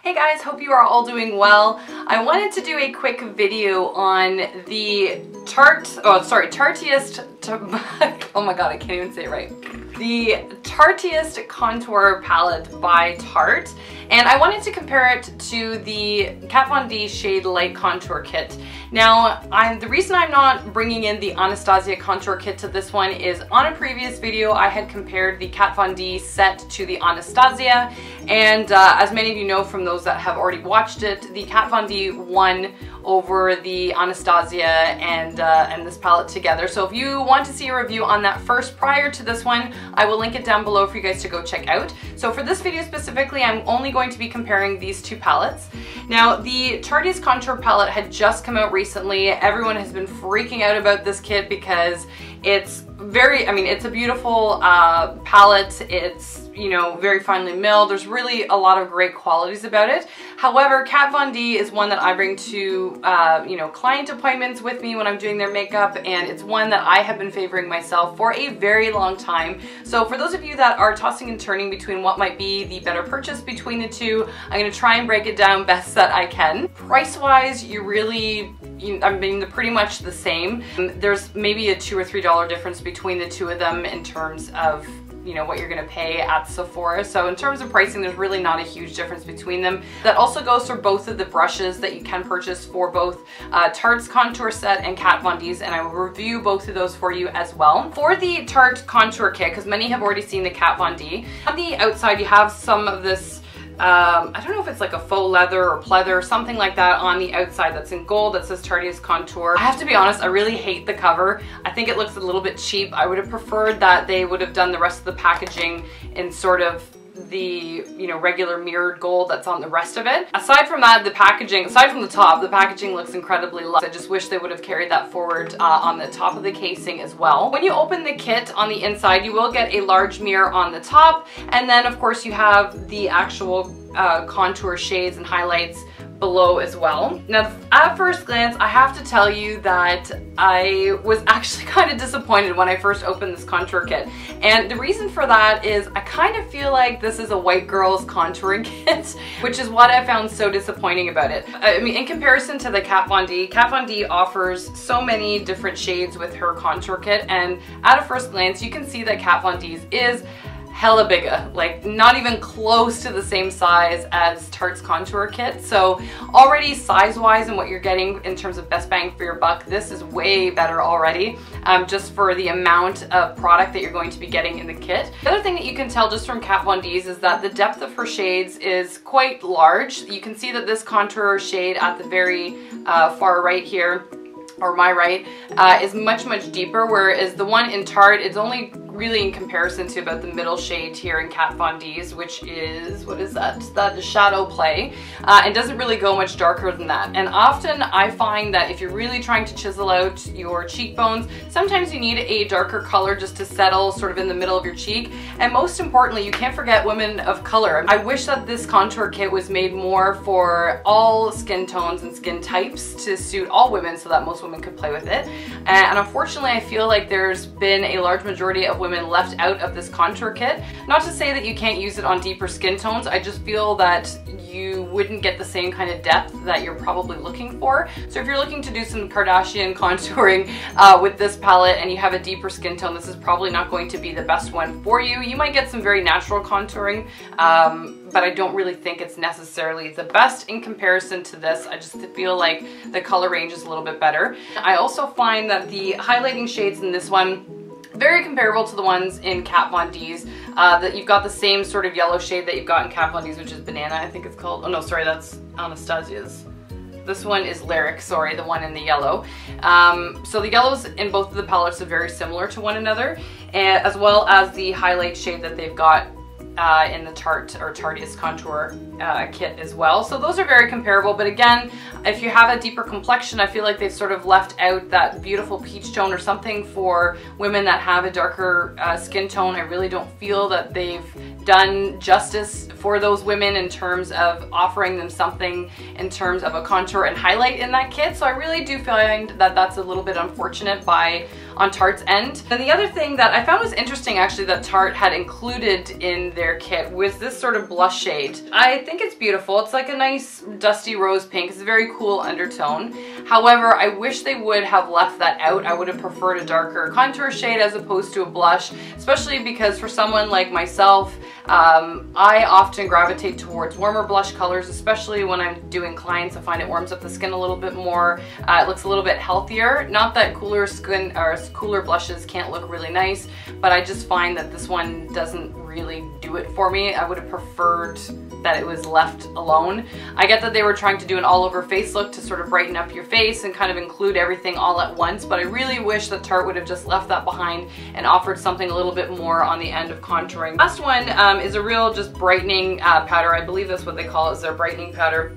Hey guys, hope you are all doing well. I wanted to do a quick video on the Tarteist, oh my god, I can't even say it right. The Tarteist Contour palette by Tarte, and I wanted to compare it to the Kat Von D Shade Light Contour Kit. Now, the reason I'm not bringing in the Anastasia Contour Kit to this one is on a previous video I had compared the Kat Von D set to the Anastasia, and as many of you know from those that have already watched it, the Kat Von D won over the Anastasia and this palette together. So if you want to see a review on that first prior to this one, I will link it down below for you guys to go check out. So for this video specifically, I'm only going to be comparing these two palettes. Now, the Tarteist Contour palette had just come out recently. Everyone has been freaking out about this kit because it's it's a beautiful palette. It's, you know, very finely milled. There's really a lot of great qualities about it. However, Kat Von D is one that I bring to, client appointments with me when I'm doing their makeup, and it's one that I have been favoring myself for a very long time. So for those of you that are tossing and turning between what might be the better purchase between the two, I'm going to try and break it down best that I can. Price-wise, they're pretty much the same. There's maybe a $2 or $3 difference between the two of them in terms of what you're going to pay at Sephora. So in terms of pricing, there's really not a huge difference between them. That also goes for both of the brushes that you can purchase for both Tarte's Contour set and Kat Von D's, and I will review both of those for you as well. For the Tarte Contour Kit, because many have already seen the Kat Von D, on the outside you have some of this I don't know if it's like a faux leather or pleather, something like that on the outside that's in gold that says Tarteist Contour. I have to be honest, I really hate the cover. I think it looks a little bit cheap. I would have preferred that they would have done the rest of the packaging in sort of the regular mirrored gold that's on the rest of it. Aside from that, the packaging, aside from the top, the packaging looks incredibly luxe. I just wish they would have carried that forward on the top of the casing as well. When you open the kit on the inside, you will get a large mirror on the top, and then of course you have the actual contour shades and highlights below as well. Now, at first glance, I have to tell you that I was actually kind of disappointed when I first opened this contour kit. And the reason for that is I kind of feel like this is a white girl's contouring kit, which is what I found so disappointing about it. I mean, in comparison to the Kat Von D offers so many different shades with her contour kit, and at a first glance, you can see that Kat Von D's is hella bigger, like not even close to the same size as Tarte's Contour Kit. So already size-wise and what you're getting in terms of best bang for your buck, this is way better already, just for the amount of product that you're going to be getting in the kit. The other thing that you can tell just from Kat Von D's is that the depth of her shades is quite large. You can see that this contour shade at the very far right here, or my right, is much deeper, whereas the one in Tarte, it's only really in comparison to about the middle shade here in Kat Von D's, which is, what is that? That Shadow Play, and doesn't really go much darker than that. And often I find that if you're really trying to chisel out your cheekbones, sometimes you need a darker color just to settle sort of in the middle of your cheek. And most importantly, you can't forget women of color. I wish that this contour kit was made more for all skin tones and skin types to suit all women so that most women could play with it. And unfortunately, I feel like there's been a large majority of women left out of this contour kit. Not to say that you can't use it on deeper skin tones, I just feel that you wouldn't get the same kind of depth that you're probably looking for. So if you're looking to do some Kardashian contouring with this palette and you have a deeper skin tone, this is probably not going to be the best one for you. You might get some very natural contouring, but I don't really think it's necessarily the best in comparison to this. I just feel like the color range is a little bit better. I also find that the highlighting shades in this one very comparable to the ones in Kat Von D's, that you've got the same sort of yellow shade that you've got in Kat Von D's, which is Banana, I think it's called. Oh no, sorry, that's Anastasia's. This one is Lyric, sorry, the one in the yellow. So the yellows in both of the palettes are very similar to one another, as well as the highlight shade that they've got in the Tarteist Contour Kit as well. So those are very comparable, but again, if you have a deeper complexion, I feel like they've sort of left out that beautiful peach tone or something for women that have a darker skin tone. I really don't feel that they've done justice for those women in terms of offering them something in terms of a contour and highlight in that kit. So I really do find that that's a little bit unfortunate by on Tarte's end. And the other thing that I found was interesting actually that Tarte had included in their kit was this sort of blush shade. I think it's beautiful. It's like a nice dusty rose pink. It's a very cool undertone. However, I wish they would have left that out. I would have preferred a darker contour shade as opposed to a blush, especially because for someone like myself, I often gravitate towards warmer blush colors, especially when I'm doing clients. I find it warms up the skin a little bit more. It looks a little bit healthier. Not that cooler skin or cooler blushes can't look really nice, but I just find that this one doesn't really do it for me. I would have preferred that it was left alone. I get that they were trying to do an all over face look to sort of brighten up your face and kind of include everything all at once, but I really wish that Tarte would have just left that behind and offered something a little bit more on the end of contouring. Last one is a real just brightening powder. I believe that's what they call it, is their brightening powder.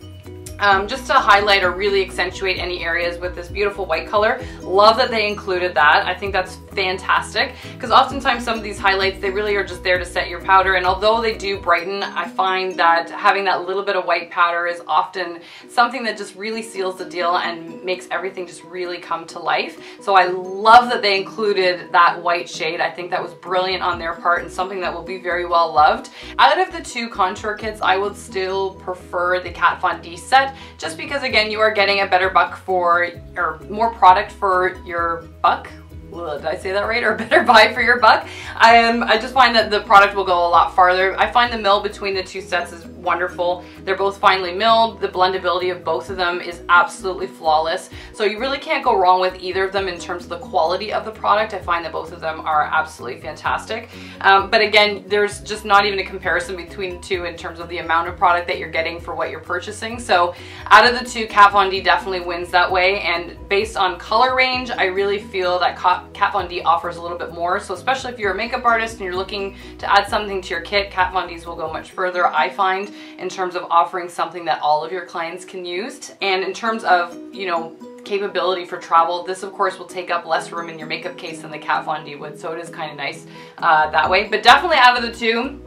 Just to highlight or really accentuate any areas with this beautiful white color. Love that they included that. I think that's fantastic because oftentimes some of these highlights, they really are just there to set your powder, and although they do brighten, I find that having that little bit of white powder is often something that just really seals the deal and makes everything just really come to life. So I love that they included that white shade. I think that was brilliant on their part and something that will be very well loved. Out of the two contour kits, I would still prefer the Kat Von D set, just because again, you are getting a better buck for, or more product for your buck. Did I say that right? Or better buy for your buck. I just find that the product will go a lot farther. I find the mill between the two sets is wonderful. They're both finely milled. The blendability of both of them is absolutely flawless. So you really can't go wrong with either of them in terms of the quality of the product. I find that both of them are absolutely fantastic. But again, there's just not even a comparison between the two in terms of the amount of product that you're getting for what you're purchasing. So out of the two, Kat Von D definitely wins that way. And based on color range, I really feel that Kat Von D offers a little bit more. So especially if you're a makeup artist and you're looking to add something to your kit, Kat Von D's will go much further, I find, in terms of offering something that all of your clients can use. And in terms of, you know, capability for travel, this of course will take up less room in your makeup case than the Kat Von D would, so it is kind of nice that way. But definitely out of the two,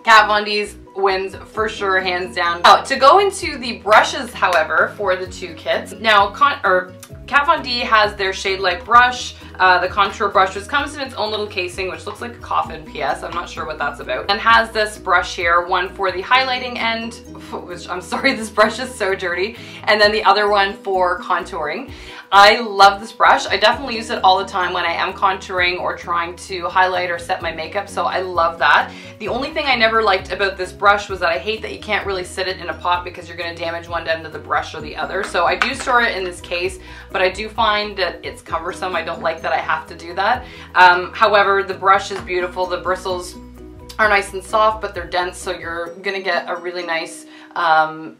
Kat Von D's wins for sure, hands down. Now, to go into the brushes, however, for the two kits. Now, Kat Von D has their Shade Light brush, the contour brush, which comes in its own little casing, which looks like a coffin, PS. I'm not sure what that's about. And has this brush here, one for the highlighting end, which I'm sorry, this brush is so dirty, and then the other one for contouring. I love this brush. I definitely use it all the time when I am contouring or trying to highlight or set my makeup, so I love that. The only thing I never liked about this brush was that I hate that you can't really sit it in a pot because you're going to damage one end of the brush or the other. So I do store it in this case, but I do find that it's cumbersome. I don't like that I have to do that. However, the brush is beautiful. The bristles are nice and soft, but they're dense, so you're gonna get a really nice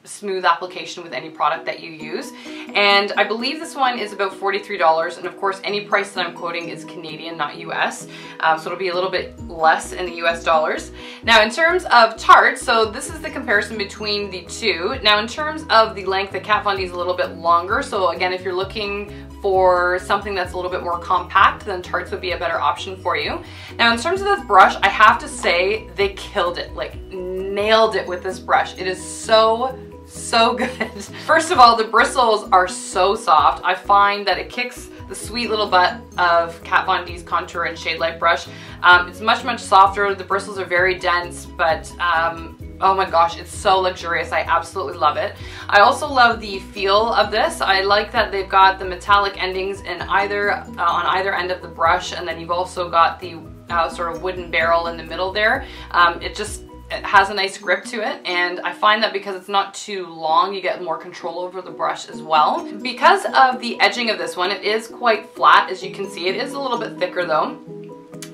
smooth application with any product that you use. And I believe this one is about $43, and of course any price that I'm quoting is Canadian, not US, so it'll be a little bit less in the US dollars. Now in terms of Tarte, so this is the comparison between the two. Now in terms of the length, the Kat Von D is a little bit longer, so again, if you're looking for something that's a little bit more compact, then Tarte's would be a better option for you. Now in terms of this brush, I have to say they killed it, like nailed it with this brush. It is so good. First of all, the bristles are so soft. I find that it kicks the sweet little butt of Kat Von D's Contour and Shade Light brush. It's much softer. The bristles are very dense, but oh my gosh, it's so luxurious. I absolutely love it. I also love the feel of this. I like that they've got the metallic endings in on either end of the brush, and then you've also got the sort of wooden barrel in the middle there. It has a nice grip to it, and I find that because it's not too long, you get more control over the brush as well. Because of the edging of this one, it is quite flat, as you can see. It is a little bit thicker though.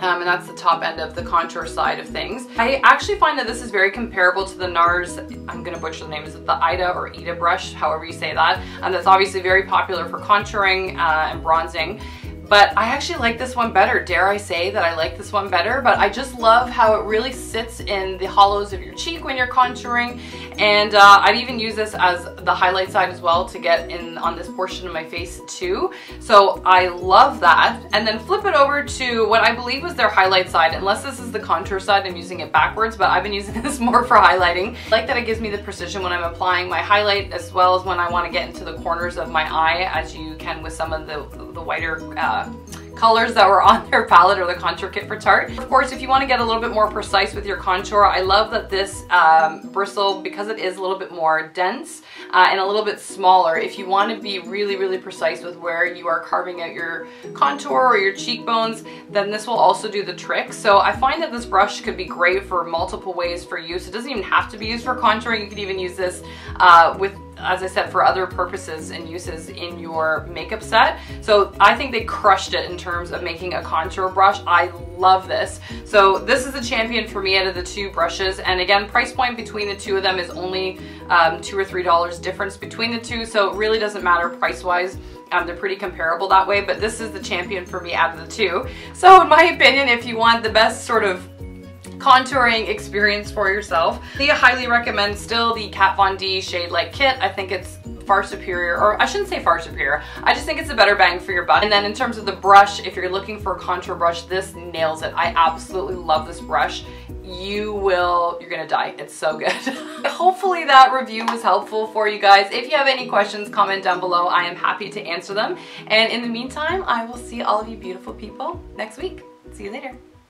And that's the top end of the contour side of things. I actually find that this is very comparable to the NARS, I'm gonna butcher the name, is it the Ida or Ida brush, however you say that. And that's obviously very popular for contouring and bronzing. But I actually like this one better. Dare I say that I like this one better, but I just love how it really sits in the hollows of your cheek when you're contouring. And I'd even use this as the highlight side as well to get in on this portion of my face too. So I love that. And then flip it over to what I believe was their highlight side. Unless this is the contour side, I'm using it backwards, but I've been using this more for highlighting. I like that it gives me the precision when I'm applying my highlight, as well as when I want to get into the corners of my eye, as you can with some of the whiter colors that were on their palette or the contour kit for Tarte. Of course, if you want to get a little bit more precise with your contour, I love that this bristle, because it is a little bit more dense and a little bit smaller, if you want to be really, really precise with where you are carving out your contour or your cheekbones, then this will also do the trick. So I find that this brush could be great for multiple ways for use. It doesn't even have to be used for contouring. You could even use this with, as I said, for other purposes and uses in your makeup set. So I think they crushed it in terms of making a contour brush. I love this. So this is the champion for me out of the two brushes. And again, price point between the two of them is only $2 or $3 difference between the two. So it really doesn't matter price wise. They're pretty comparable that way, but this is the champion for me out of the two. So in my opinion, if you want the best sort of contouring experience for yourself, I highly recommend still the Kat Von D Shade Light Kit. I think it's far superior, or I shouldn't say far superior, I just think it's a better bang for your buck. And then in terms of the brush, if you're looking for a contour brush, this nails it. I absolutely love this brush. You're gonna die. It's so good. Hopefully that review was helpful for you guys. If you have any questions, comment down below. I am happy to answer them. And in the meantime, I will see all of you beautiful people next week. See you later.